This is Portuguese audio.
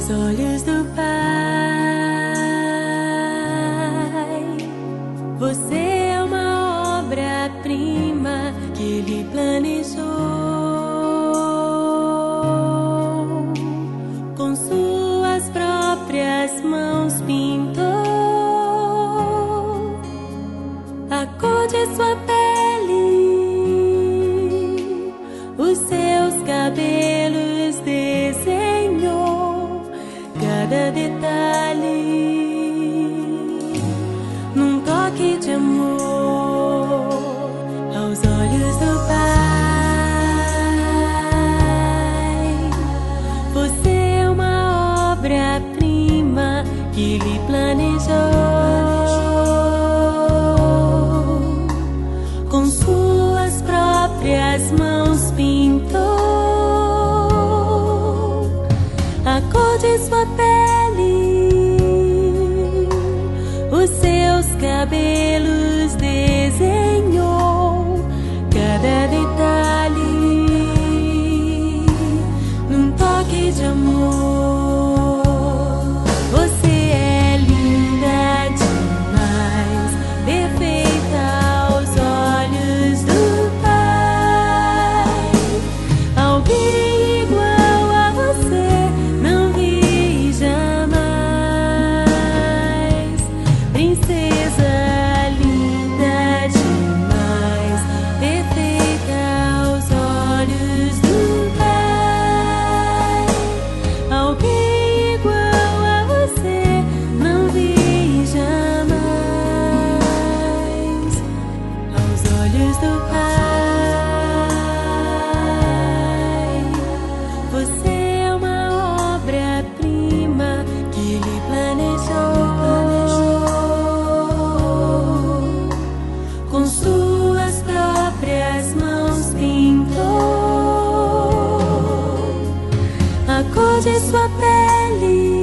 aos olhos do Pai. Você é uma obra-prima que Ele planejou, com suas próprias mãos pintou a cor de sua pele, os seus cabelos desenhou, cada detalhe num toque de amor aos olhos do Pai. Você é uma obra-prima que Ele planejou, com suas próprias mãos pintou a cor de sua pele, os seus cabelos desenhou, cada detalhe num toque de amor. Você é linda demais, perfeita aos olhos do Pai. Alguém igual a você não vi jamais. Princesa linda demais, perfeita aos olhos do Pai. Alguém igual a você não vi jamais. Aos olhos do Pai, você é uma obra-prima que Ele planejou, com suas próprias mãos pintou a cor de sua pele,